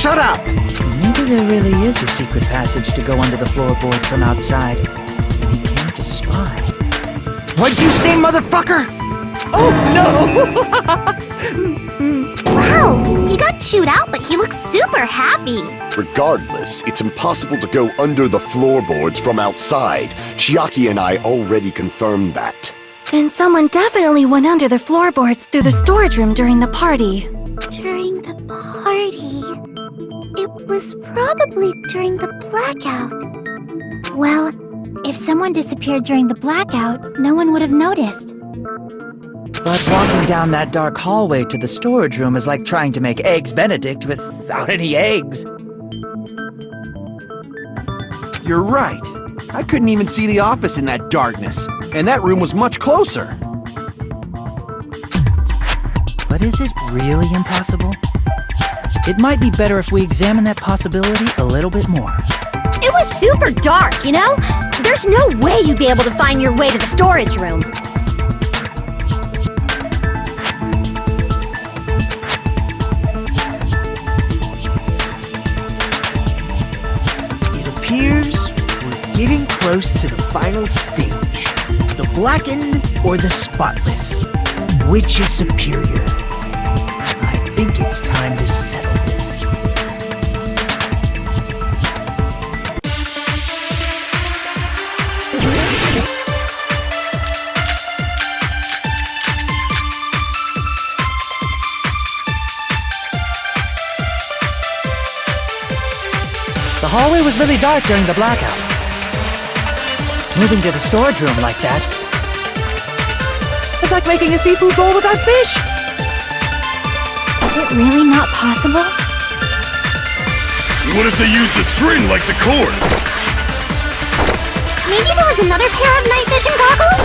Shut up! Maybe there really is a secret passage to go under the floorboard from outside. And he came to spy. What'd you say, motherfucker? Oh, no! Wow, he got chewed out, but he looks super happy. Regardless, it's impossible to go under the floorboards from outside. Chiaki and I already confirmed that. Then someone definitely went under the floorboards through the storage room during the party. During the party. It was probably during the blackout. Well, if someone disappeared during the blackout, no one would have noticed. But walking down that dark hallway to the storage room is like trying to make Eggs Benedict without any eggs. You're right. I couldn't even see the office in that darkness, and that room was much closer. But is it really impossible? It might be better if we examine that possibility a little bit more. It was super dark, you know? There's no way you'd be able to find your way to the storage room. It appears we're getting close to the final stage. The blackened or the spotless? Which is superior? I think it's time to settle this. The hallway was really dark during the blackout. Moving to the storage room like that, it's like making a seafood bowl without fish. Is it really not possible? What if they used a string like the cord? Maybe there was another pair of night vision goggles?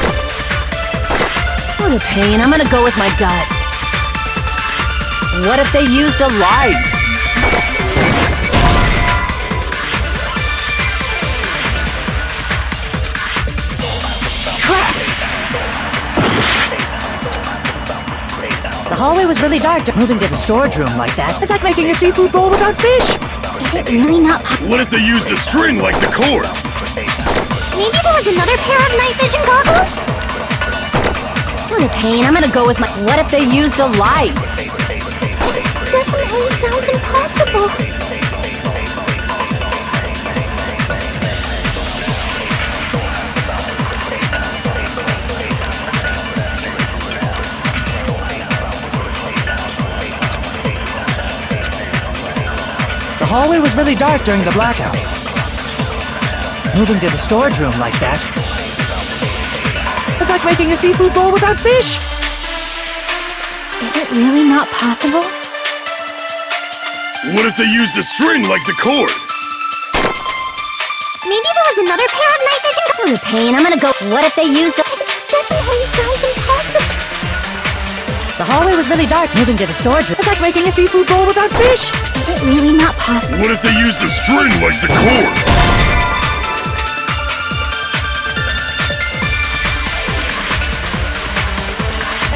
What a pain, I'm gonna go with my gut. What if they used a light? The hallway was really dark. Moving to the storage room like that, it's like making a seafood bowl without fish. Is it really not possible? What if they used a string like the cord? Maybe there was another pair of night vision goggles? What a pain, I'm gonna go with my... What if they used a light? Definitely sounds impossible. The hallway was really dark during the blackout. Moving to the storage room like that, it's like making a seafood bowl without fish. Is it really not possible? What if they used a string like the cord? Maybe there was another pair of night vision goggles? What a pain, I'm gonna go... What if they used a... Definitely sounds impossible. The hallway was really dark. Moving to the storage room, It's like making a seafood bowl without fish. Is it really not possible? What if they used a string like the cord?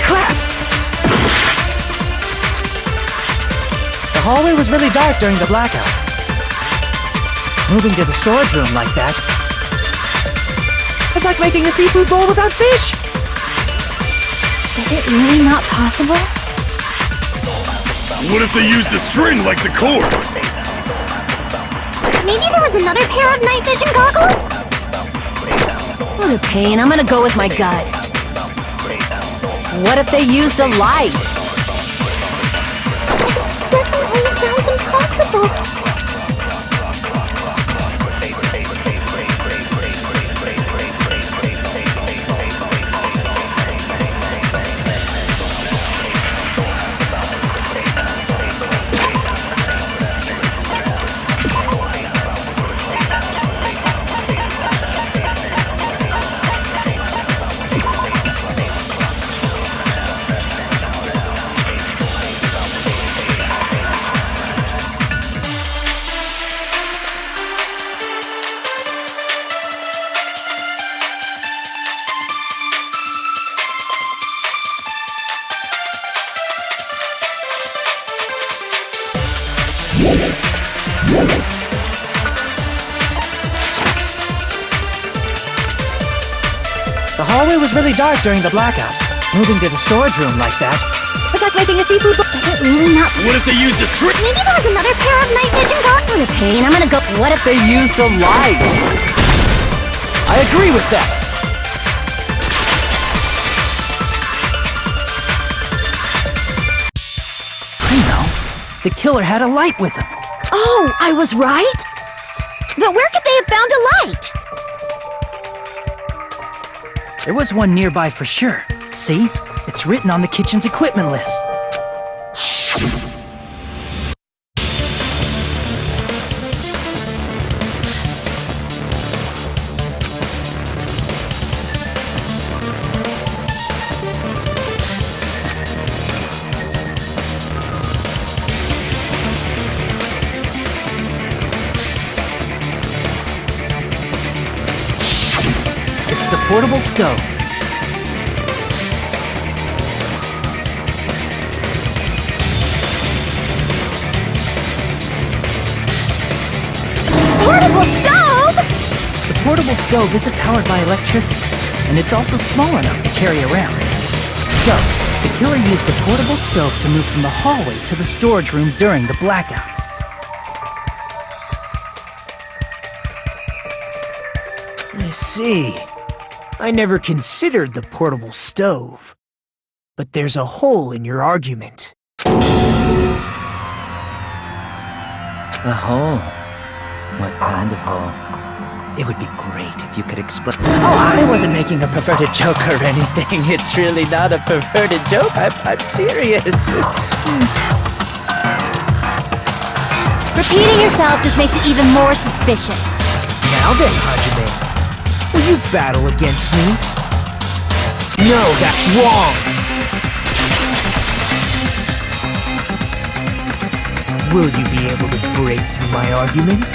Crap! The hallway was really dark during the blackout. Moving to the storage room like that, it's like making a seafood bowl without fish. Is it really not possible? What if they used a string like the cord? Maybe there was another pair of night vision goggles? What a pain, I'm gonna go with my gut. What if they used a light? Definitely sounds impossible. hallway was really dark during the blackout. Moving to the storage room like that. It's like making a seafood bowl. Is it really not? What if they used a string? Maybe there was another pair of night vision goggles. I'm gonna pay and I'm gonna go. What if They used a light. I agree with that. I know. The killer had a light with him. Oh, I was right? But where could they have found a light? There was one nearby for sure. See? It's written on the kitchen's equipment list. It's the portable stove. Portable stove? The portable stove isn't powered by electricity, and it's also small enough to carry around. So, the killer used the portable stove to move from the hallway to the storage room during the blackout. I see. I never considered the portable stove. But there's a hole in your argument. A hole? What kind of hole? It would be great if you could explain. Oh, I wasn't making a perverted joke or anything. It's really not a perverted joke. I'm serious. Repeating yourself just makes it even more suspicious. Now then, Hajime, will you battle against me? No, that's wrong! Will you be able to break through my argument?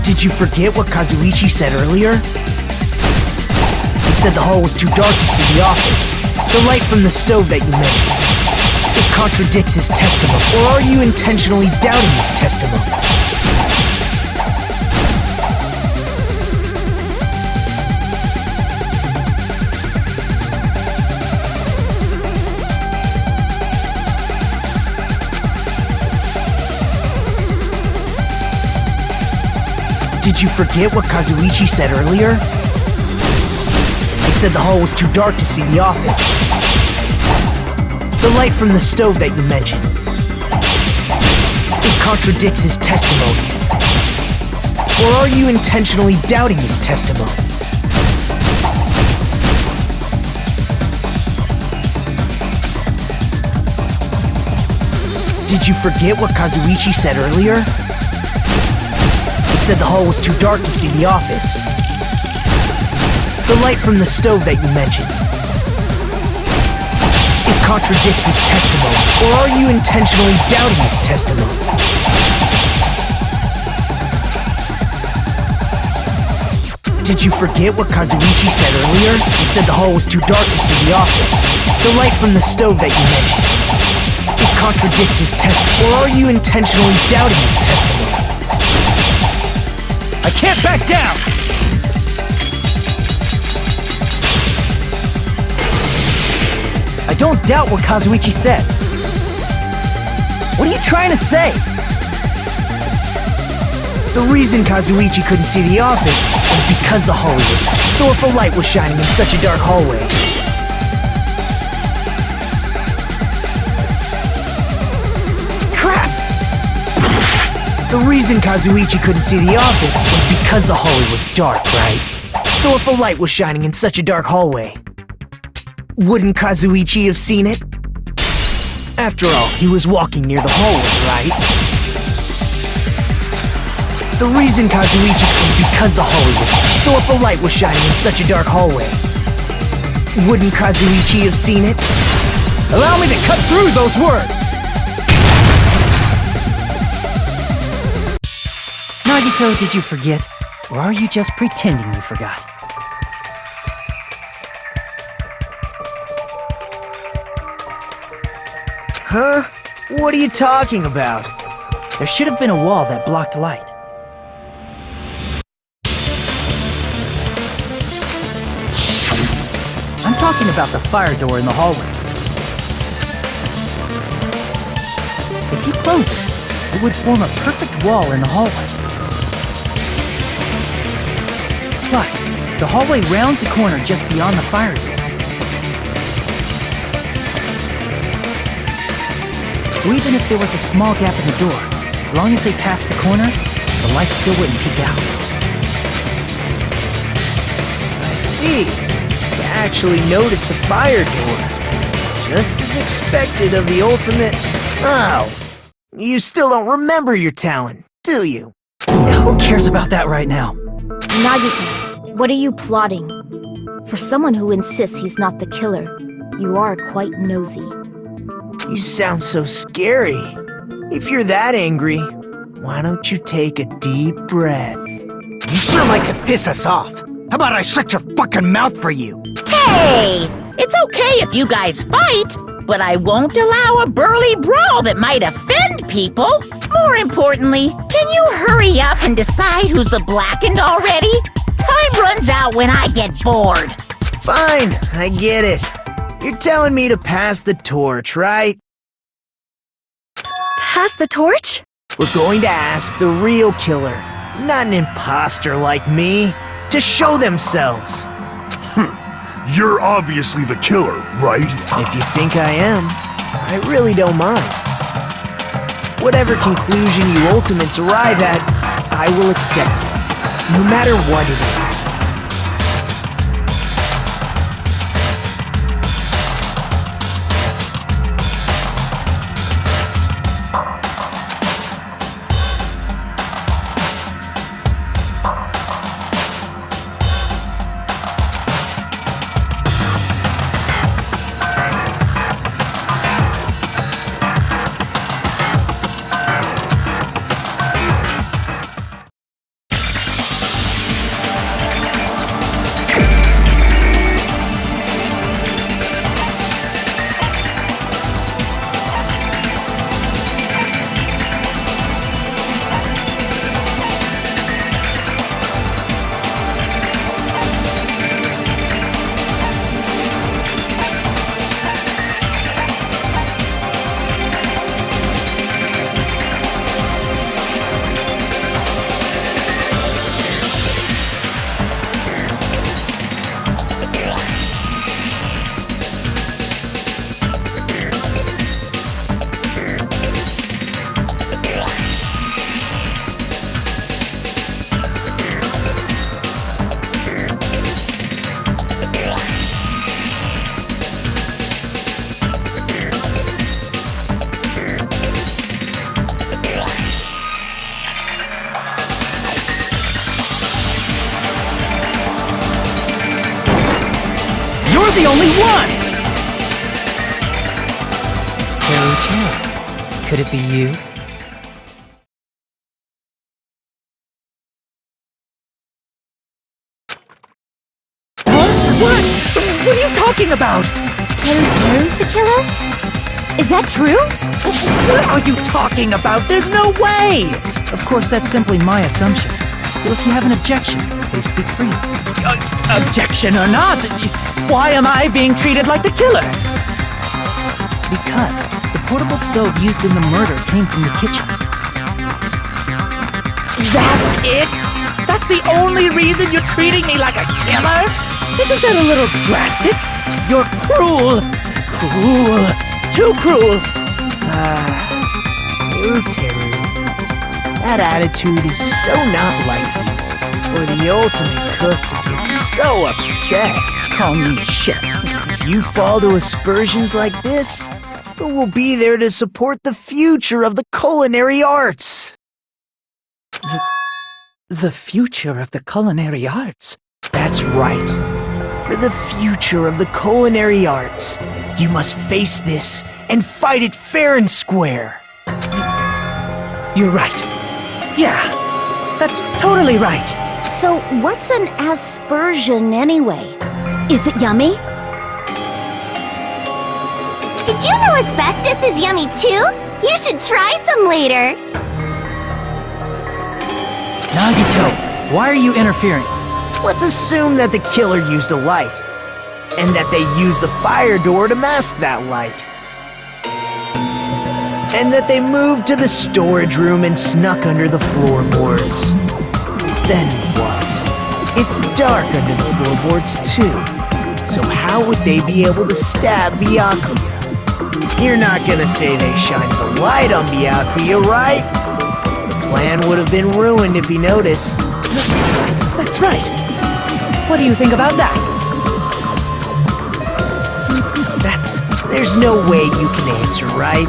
Did you forget what Kazuichi said earlier? He said the hall was too dark to see the office. The light from the stove that you mentioned. It contradicts his testimony. Or are you intentionally doubting his testimony? Did you forget what Kazuichi said earlier? He said the hall was too dark to see the office. The light from the stove that you mentioned. It contradicts his testimony. Or are you intentionally doubting his testimony? Did you forget what Kazuichi said earlier? He said the hall was too dark to see the office. The light from the stove that you mentioned. It contradicts his testimony. Or are you intentionally doubting his testimony? Did you forget what Kazuichi said earlier? He said the hall was too dark to see the office. The light from the stove that you mentioned. It contradicts his testimony. Or are you intentionally doubting his testimony? I can't back down! I don't doubt what Kazuichi said. What are you trying to say? The reason Kazuichi couldn't see the office was because the hallway was dark. So if a light was shining in such a dark hallway, crap! The reason Kazuichi couldn't see the office was because the hallway was dark, right? So if a light was shining in such a dark hallway, wouldn't Kazuichi have seen it? After all, he was walking near the hallway, right? The reason Kazuichi was because the hallway was dark. So if a light was shining in such a dark hallway, wouldn't Kazuichi have seen it? Allow me to cut through those words! Nagito, did you forget? Or are you just pretending you forgot? Huh? What are you talking about? There should have been a wall that blocked light. I'm talking about the fire door in the hallway. If you close it, it would form a perfect wall in the hallway. Plus, the hallway rounds a corner just beyond the fire door. So even if there was a small gap in the door, as long as they passed the corner, the light still wouldn't peek out. I see. You actually noticed the fire door. Just as expected of the ultimate... Oh, you still don't remember your talent, do you? Who cares about that right now? Nagito, what are you plotting? For someone who insists he's not the killer, you are quite nosy. You sound so scary. If you're that angry, why don't you take a deep breath? You sure like to piss us off. How about I shut your fucking mouth for you? Hey! It's okay if you guys fight, but I won't allow a burly brawl that might offend people. More importantly, can you hurry up and decide who's the blackened already? Time runs out when I get bored. Fine, I get it. You're telling me to pass the torch, right? Pass the torch? We're going to ask the real killer, not an imposter like me, to show themselves. You're obviously the killer, right? If you think I am, I really don't mind. Whatever conclusion you ultimates arrive at, I will accept it, no matter what it is. The only one! Verità, could it be you? What? What are you talking about? Teru's the killer? Is that true? What are you talking about? There's no way! Of course, that's simply my assumption. So if you have an objection, please speak freely. Objection or not, why am I being treated like the killer? Because the portable stove used in the murder came from the kitchen. That's it? That's the only reason you're treating me like a killer? Isn't that a little drastic? You're cruel. Cruel. Too cruel. Teru. That attitude is so not like you. For the ultimate cook to get so upset. Call me chef. If you fall to aspersions like this, who will be there to support the future of the culinary arts? The future of the culinary arts? That's right. For the future of the culinary arts, you must face this and fight it fair and square. You're right. Yeah, that's totally right. So, what's an aspersion anyway? Is it yummy? Did you know asbestos is yummy too? You should try some later. Nagito, why are you interfering? Let's assume that the killer used a light, and that they used the fire door to mask that light. And that they moved to the storage room and snuck under the floorboards. Then what? It's dark under the floorboards too. So how would they be able to stab Byakuya? You're not gonna say they shined the light on Byakuya, right? The plan would have been ruined if he noticed. That's right. What do you think about that? There's no way you can answer, right?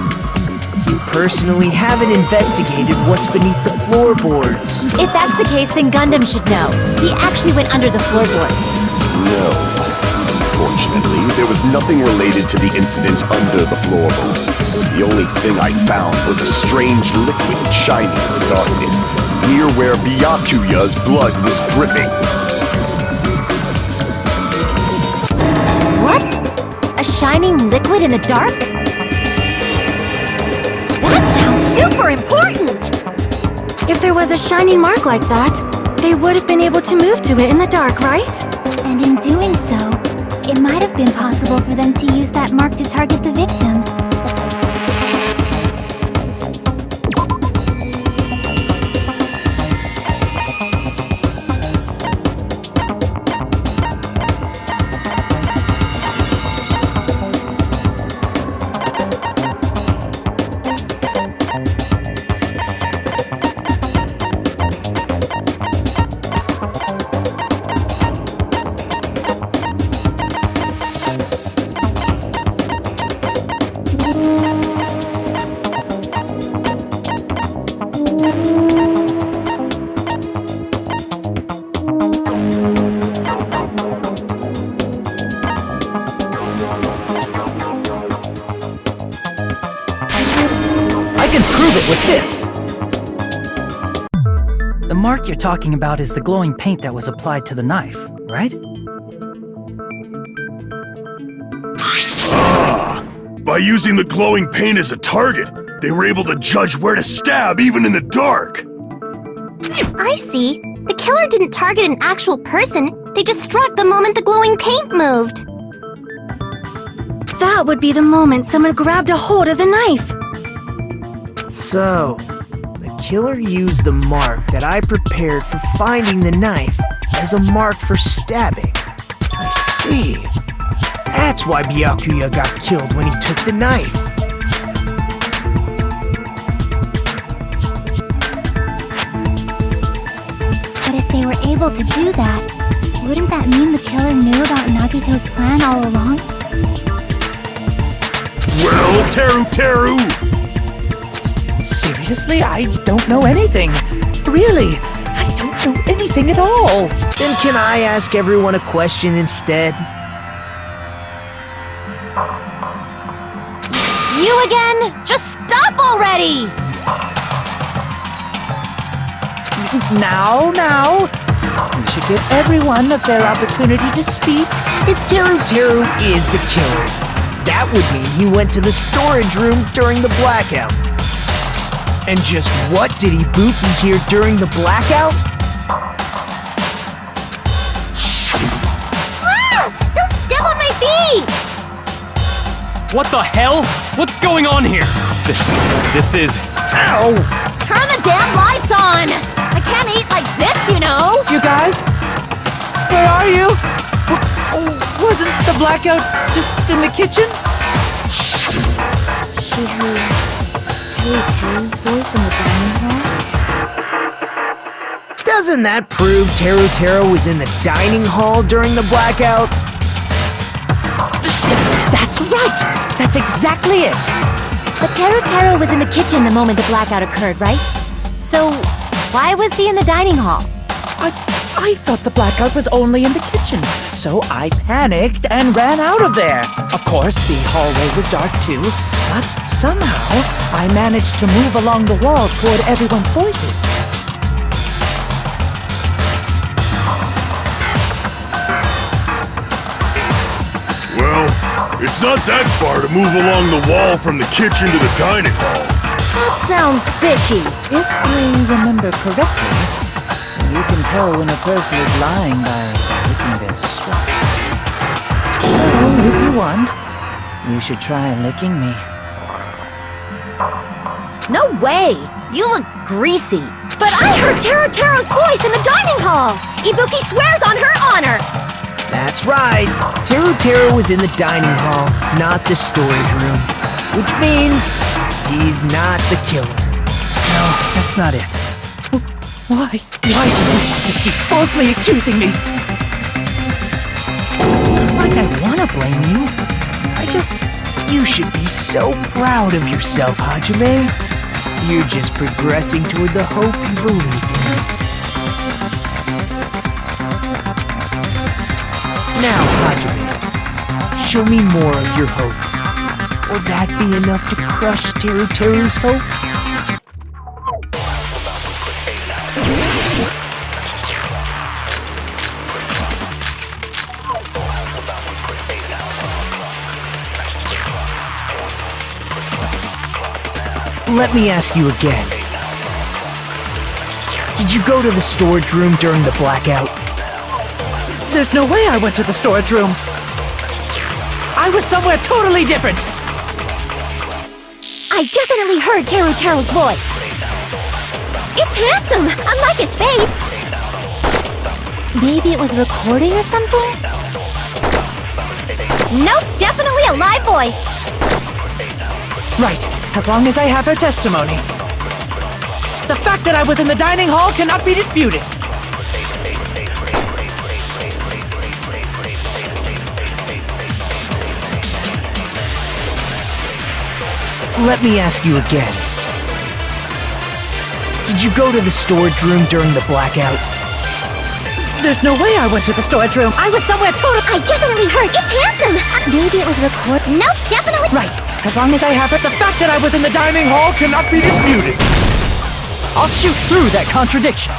You personally haven't investigated what's beneath the floorboards. If that's the case, then Gundam should know. He actually went under the floorboards. No. Unfortunately, there was nothing related to the incident under the floorboards. The only thing I found was a strange liquid shining in the darkness, near where Byakuya's blood was dripping. What? A shining liquid in the dark? That sounds super important! If there was a shining mark like that, they would have been able to move to it in the dark, right? And in doing so, it might have been possible for them to use that mark to target the victim. I can prove it with this! The mark you're talking about is the glowing paint that was applied to the knife, right? By using the glowing paint as a target, they were able to judge where to stab even in the dark. I see. The killer didn't target an actual person. They just struck the moment the glowing paint moved. That would be the moment someone grabbed a hold of the knife. So, the killer used the mark that I prepared for finding the knife as a mark for stabbing. I see. That's why Byakuya got killed when he took the knife. But if they were able to do that, wouldn't that mean the killer knew about Nagito's plan all along? Well, Teru! Seriously? I don't know anything. Really, I don't know anything at all. Then can I ask everyone a question instead? You again? Just stop already! Now. We should give everyone a fair opportunity to speak. If Teru is the killer, that would mean he went to the storage room during the blackout. And just what did Ibuki hear during the blackout? Ah! Don't step on my feet! What the hell? What's going on here? This is... Ow! Turn the damn lights on! I can't eat like this, you know! You guys? Where are you? Wasn't the blackout just in the kitchen? She heard Teru's voice in the dining hall? Doesn't that prove Teru was in the dining hall during the blackout? That's right! That's exactly it! But Teru was in the kitchen the moment the blackout occurred, right? So, why was he in the dining hall? I thought the blackout was only in the kitchen, so I panicked and ran out of there. Of course, the hallway was dark too, but somehow I managed to move along the wall toward everyone's voices. It's not that far to move along the wall from the kitchen to the dining hall. That sounds fishy. If I remember correctly, you can tell when a person is lying by licking their sweat. So, if you want, you should try licking me. No way! You look greasy. But I heard Teru's voice in the dining hall! Ibuki swears on her honor! That's right. Teru was in the dining hall, not the storage room. Which means he's not the killer. No, that's not it. Why? Why do you want to keep falsely accusing me? It's not like I want to blame you. You should be so proud of yourself, Hajime. You're just progressing toward the hope you believe in. Now, Hajime, show me more of your hope. Will that be enough to crush Teru's hope? Let me ask you again. Did you go to the storage room during the blackout? There's no way I went to the storage room. I was somewhere totally different. I definitely heard Teru's voice. It's handsome, unlike his face. Maybe it was a recording or something? Nope, definitely a live voice. Right, as long as I have her testimony. The fact that I was in the dining hall cannot be disputed. Let me ask you again. Did you go to the storage room during the blackout? There's no way I went to the storage room. I was somewhere totally... I definitely heard. It's handsome. Maybe it was a record. Nope, definitely. Right, as long as I have it, the fact that I was in the dining hall cannot be disputed. I'll shoot through that contradiction.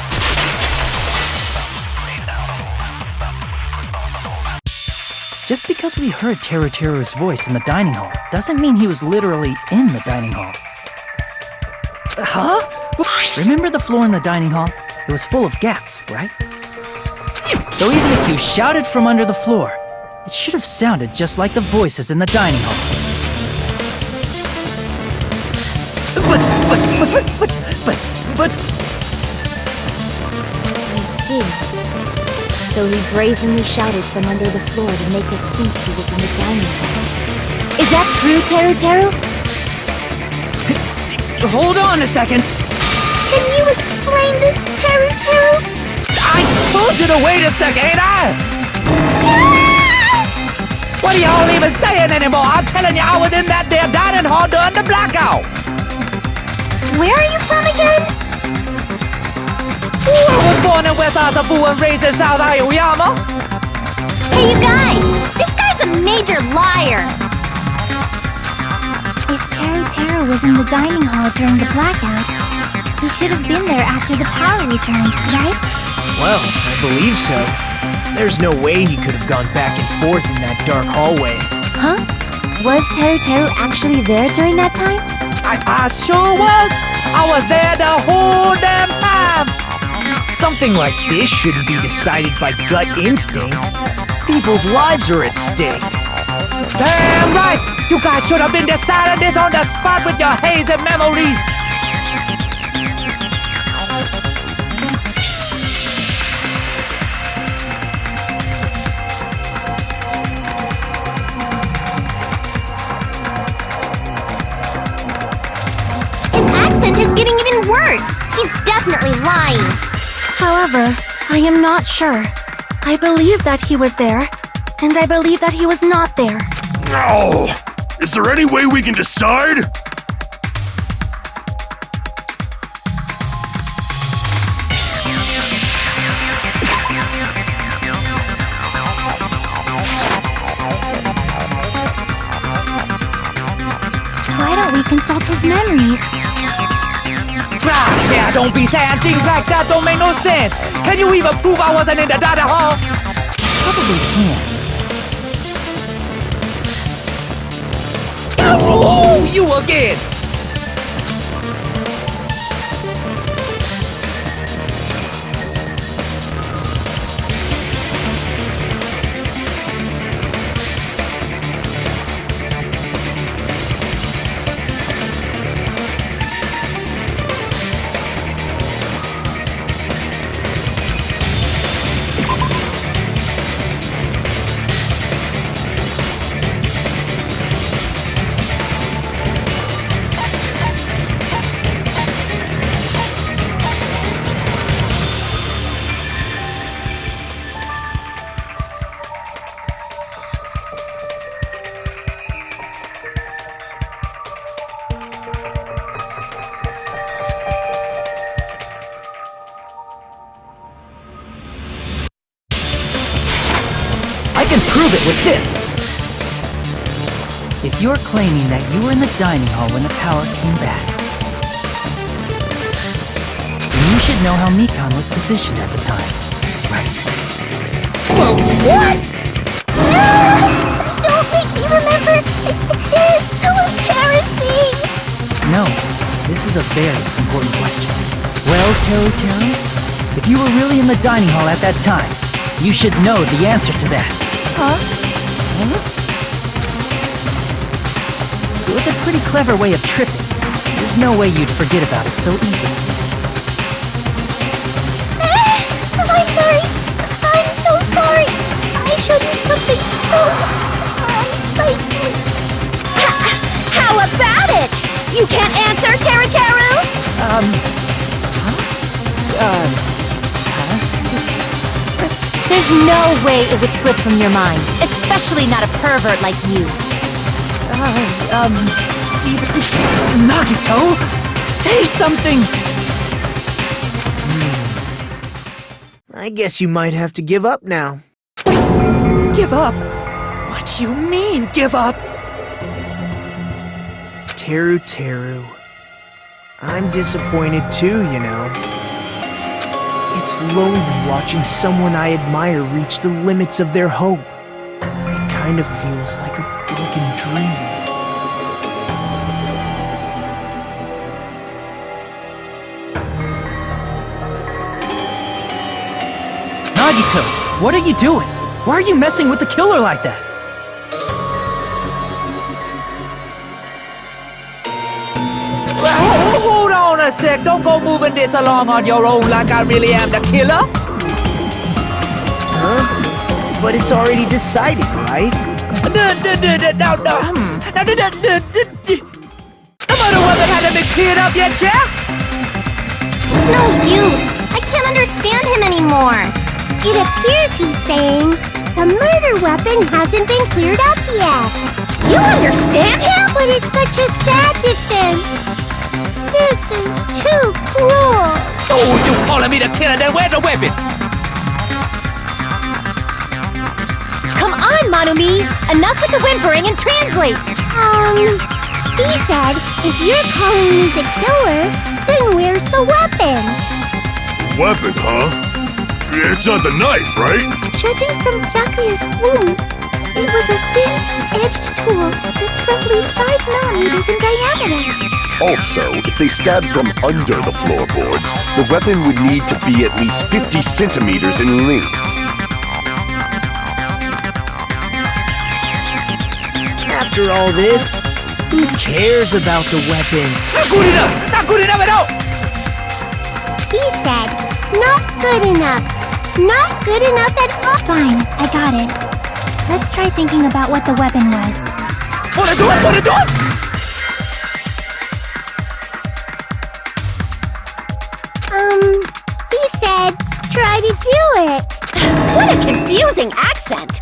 Just because we heard Teru's voice in the dining hall doesn't mean he was literally in the dining hall. Huh? Remember the floor in the dining hall? It was full of gaps, right? So even if you shouted from under the floor, it should have sounded just like the voices in the dining hall. But... I see. So he brazenly shouted from under the floor to make us think he was in the dining hall. Is that true, Teru? Hold on a second. Can you explain this, Teru? I told you to wait a second, ain't I? What are y'all even saying anymore? I'm telling you, I was in that there dining hall during the blackout. Where are you from again? I was born in West Asafu and raised in South Aoyama. Hey, you guys! This guy's a major liar! If Teru was in the dining hall during the blackout, he should have been there after the power returned, right? Well, I believe so. There's no way he could have gone back and forth in that dark hallway. Huh? Was Teru actually there during that time? I sure was. I was there the whole damn time. Something like this shouldn't be decided by gut instinct. People's lives are at stake. Damn right. You guys should have been deciding this on the spot with your hazy memories. Is getting even worse. He's definitely lying. However, I am not sure. I believe that he was there, and I believe that he was not there. No! Is there any way we can decide? Why don't we consult his memories? Yeah, don't be saying things like that, don't make no sense. Can you even prove I wasn't in the dining hall? Probably can. again! I can prove it with this! If you're claiming that you were in the dining hall when the power came back, then you should know how Mikan was positioned at the time, right? Whoa, what? No! Don't make me remember! It's so embarrassing! No, this is a very important question. Well, Teru, if you were really in the dining hall at that time, you should know the answer to that. Huh? It was a pretty clever way of tripping. There's no way you'd forget about it so easily. I'm sorry! I'm so sorry! I showed you something so unsightly. How about it? You can't answer, Teru? There's no way it would slip from your mind, especially not a pervert like you. Nagito! Say something! I guess you might have to give up now. Give up? What do you mean, give up? Teru. I'm disappointed too, you know. It's lonely watching someone I admire reach the limits of their hope. It kind of feels like a broken dream. Nagito, what are you doing? Why are you messing with the killer like that? Hold on a sec, don't go moving this along on your own like I really am the killer. Huh? But it's already decided, right? Am I the one that hasn't been cleared up yet, Chef? It's no use. I can't understand him anymore. It appears he's saying the murder weapon hasn't been cleared up yet. You understand him? But it's such a sad defense. This is too cruel. Oh, you calling me the killer, then where's the weapon? Come on, Manumi! Enough with the whimpering and translate! He said, if you're calling me the killer, then where's the weapon? Weapon, huh? It's not the knife, right? Judging from Byakuya's wounds, it was a thin-edged tool that's roughly 5 millimeters in diameter. Also, if they stabbed from under the floorboards, the weapon would need to be at least 50 centimeters in length. After all this, who cares about the weapon? Not good enough! Not good enough at all! He said, not good enough. Not good enough at all. Fine, I got it. Let's try thinking about what the weapon was. Wanna do it? He said, try to do it. What a confusing accent!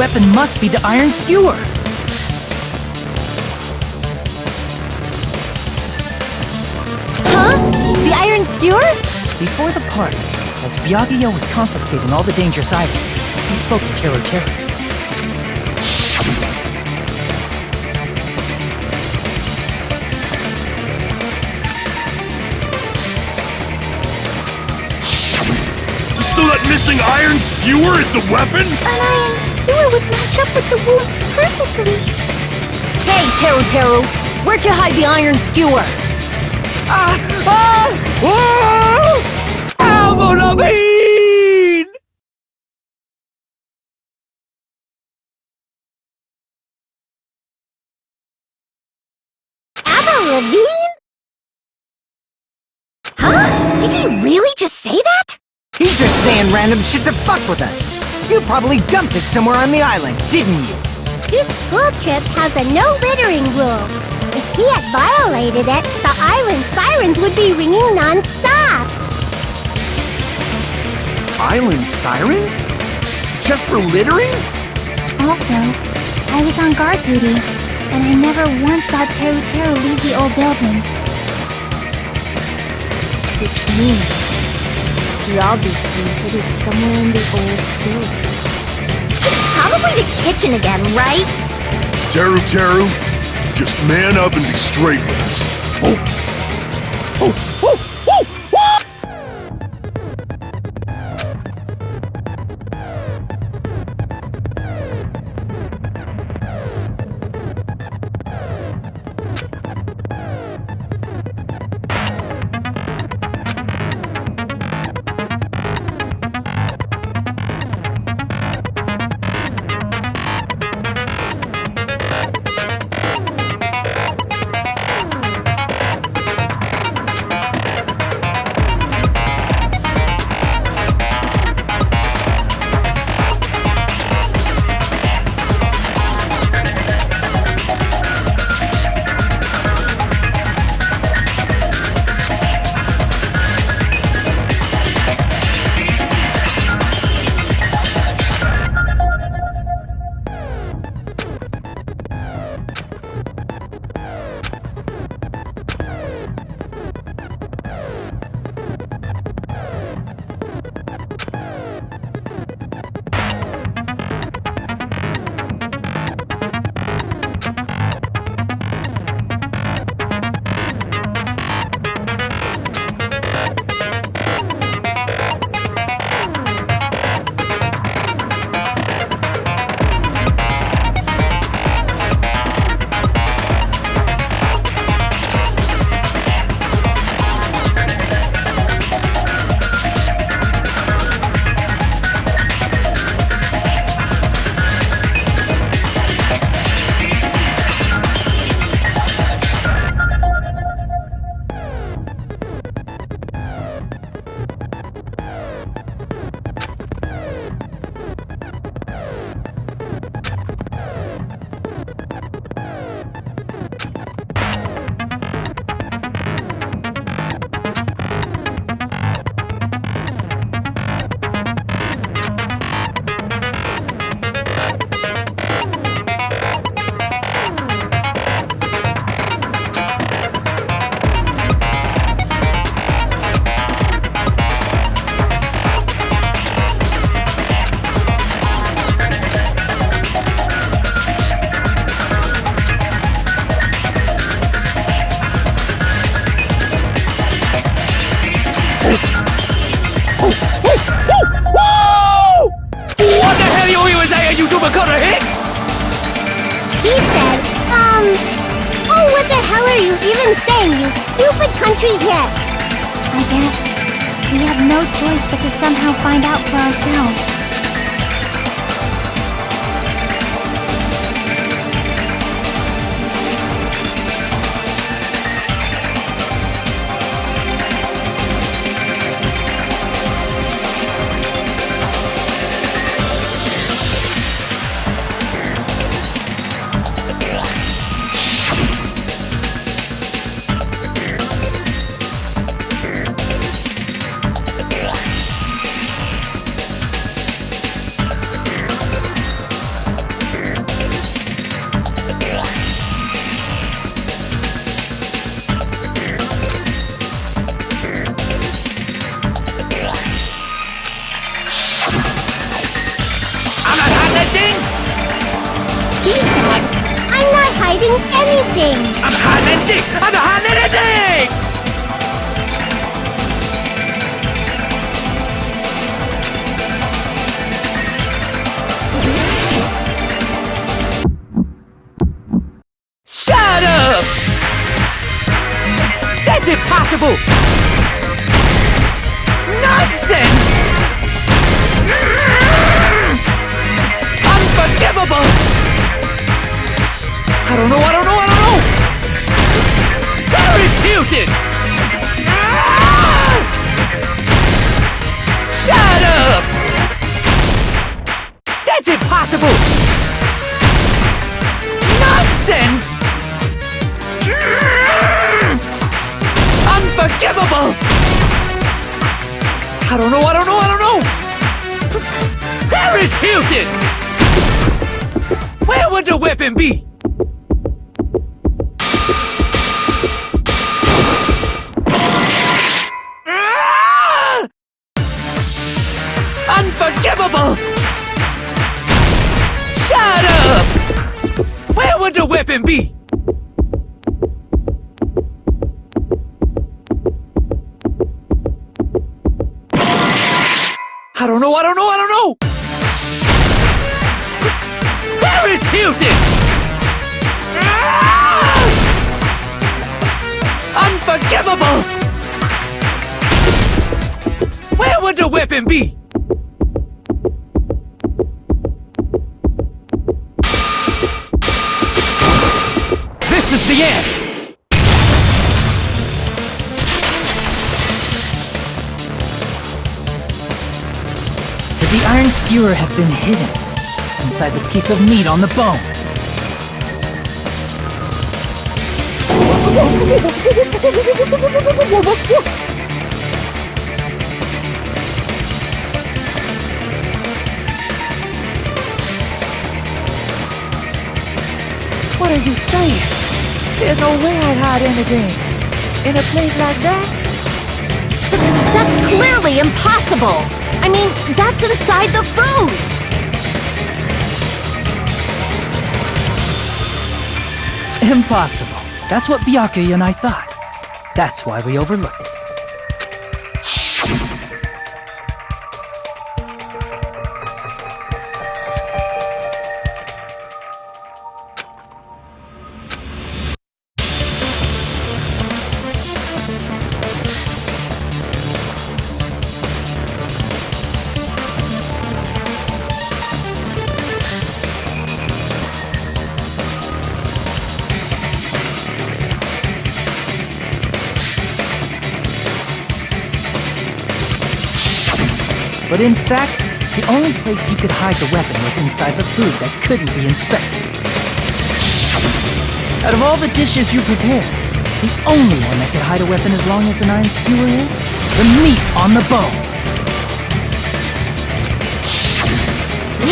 weapon must be the iron skewer. Huh? The iron skewer? Before the party, as Byakuya was confiscating all the dangerous items, he spoke to Teru Teru. So that missing iron skewer is the weapon? An iron skewer would match up with the wounds perfectly. Hey, Teru, where'd you hide the iron skewer? Abba Levine? Huh? Did he really just say that? He's just saying random shit to fuck with us. You probably dumped it somewhere on the island, didn't you? This school trip has a no littering rule. If he had violated it, the island sirens would be ringing non-stop. Island sirens? Just for littering? Also, I was on guard duty, and I never once saw Teru Teru leave the old building. Which means he obviously hid it somewhere in the old building. It's probably the kitchen again, right? Teru, just man up and be straight with us. even saying, you stupid country hit! I guess we have no choice but to somehow find out for ourselves. hiding anything! I'm not hiding anything! I'm not hiding anything! Shut up! That's impossible! Nonsense! Unforgivable! I don't know! Paris Hilton! Ah! Shut up! That's impossible! Nonsense! Unforgivable! I don't know! Paris Hilton! Where would the weapon be? Ah! Unforgivable! Shut up! Where would the weapon be? I don't know! Paris Hilton! Ah! Unforgivable! Where would the weapon be? This is the end! Could the iron skewer have been hidden inside the piece of meat on the bone? What are you saying? There's no way I'd hide anything. In a place like that? That's clearly impossible! I mean, that's inside the food! Impossible. That's what Byakuya and I thought. That's why we overlooked it. But in fact, the only place you could hide the weapon was inside the food that couldn't be inspected. Out of all the dishes you prepared, the only one that could hide a weapon as long as an iron skewer is the meat on the bone.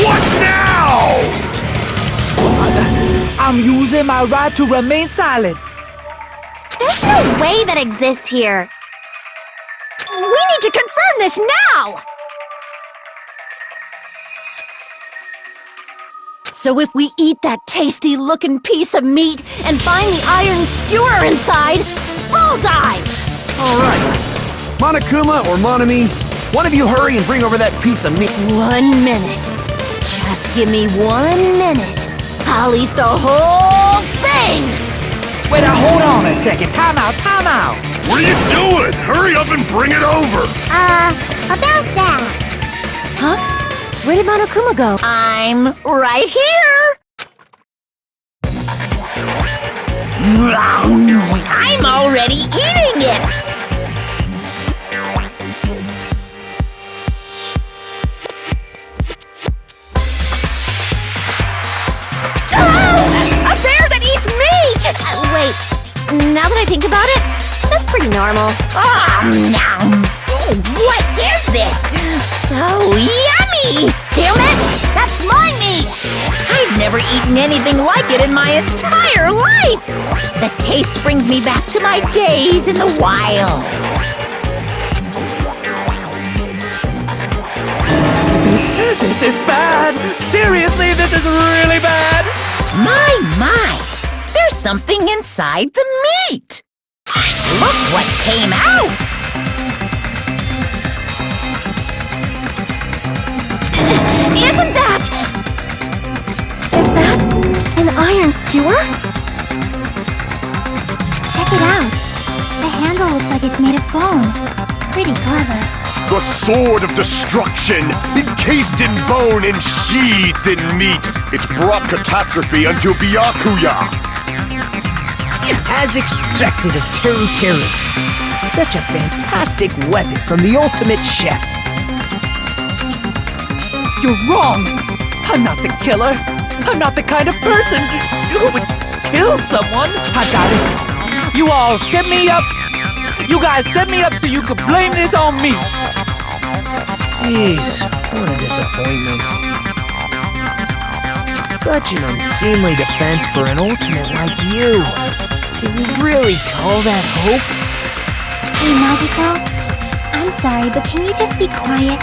What now? I'm using my right to remain silent. There's no way that exists here. We need to confirm this now! So if we eat that tasty-looking piece of meat and find the iron skewer inside, bullseye! All right. Monokuma or Monami, one of you hurry and bring over that piece of meat. 1 minute. Just give me 1 minute. I'll eat the whole thing! Wait, now hold on a second. Time out. What are you doing? Hurry up and bring it over! About that. Huh? Where did Monokuma go? I'm right here! I'm already eating it! A bear that eats meat! Wait, now that I think about it, that's pretty normal. What is this? So yummy! Damn it! That's my meat! I've never eaten anything like it in my entire life! The taste brings me back to my days in the wild. This is bad. Seriously, this is really bad. My! There's There's something inside the meat! Look what came out! Isn't that... Is that an iron skewer? Check it out. The handle looks like it's made of bone. Pretty clever. The sword of destruction, encased in bone and sheathed in meat. It brought catastrophe unto Byakuya. As expected of Teru Teru. Such a fantastic weapon from the ultimate chef. You're wrong! I'm not the killer! I'm not the kind of person who would kill someone! I got it! You all set me up! You guys set me up so you could blame this on me! Jeez, what a disappointment. Such an unseemly defense for an ultimate like you. Can you really call that hope? Hey, Nagito. I'm sorry, but can you just be quiet?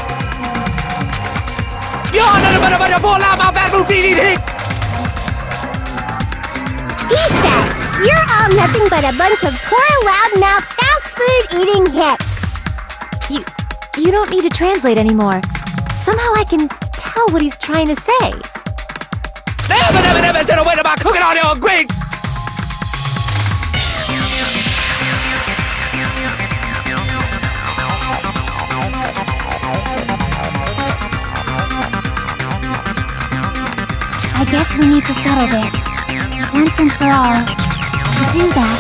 Issa, you're all nothing but a bunch of poor, loudmouth, fast food eating hicks. You don't need to translate anymore. Somehow I can tell what he's trying to say. Never said a word about cooking on your green! I guess we need to settle this. Once and for all. To do that,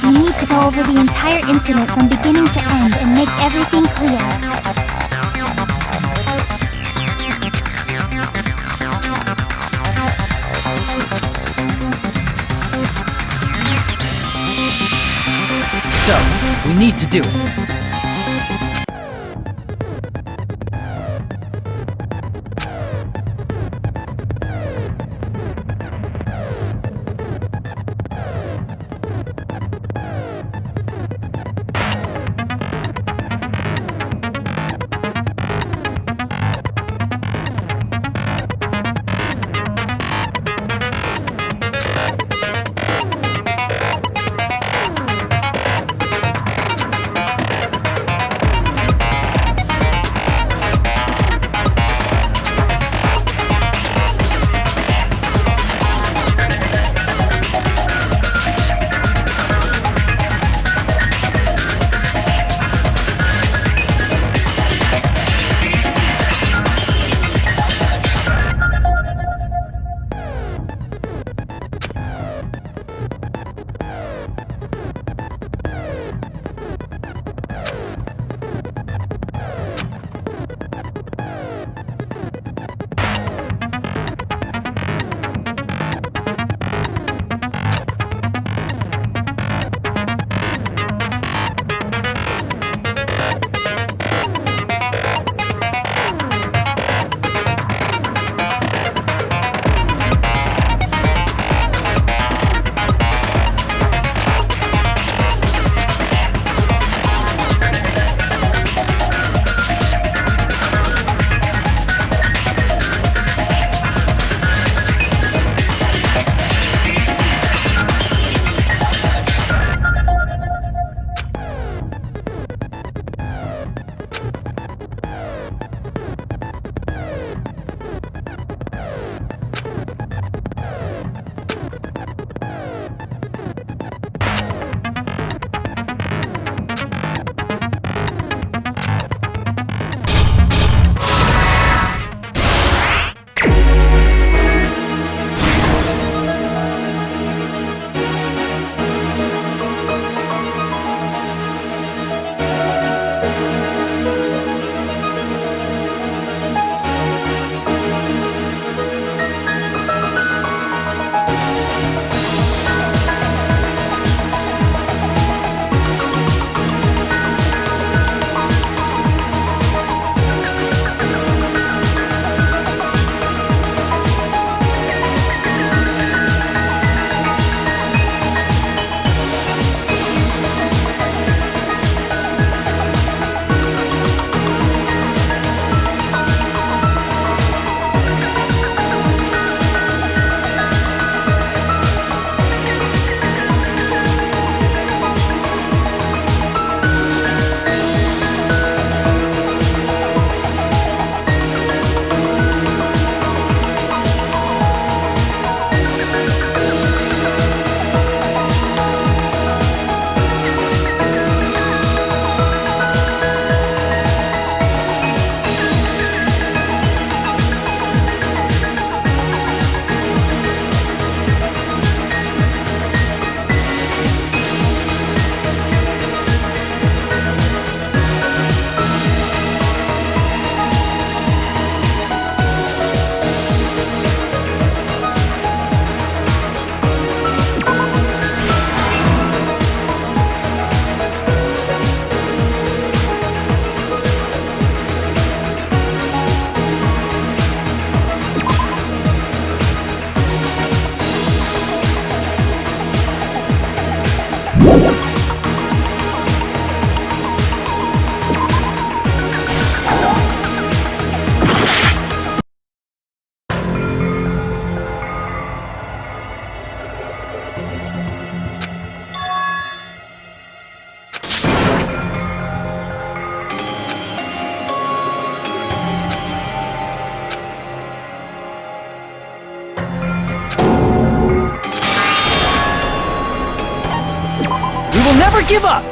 we need to go over the entire incident from beginning to end and make everything clear. So, we need to do it. will never give up!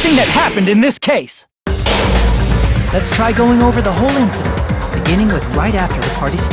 everything that happened in this case. Let's try going over the whole incident, beginning with right after the party started.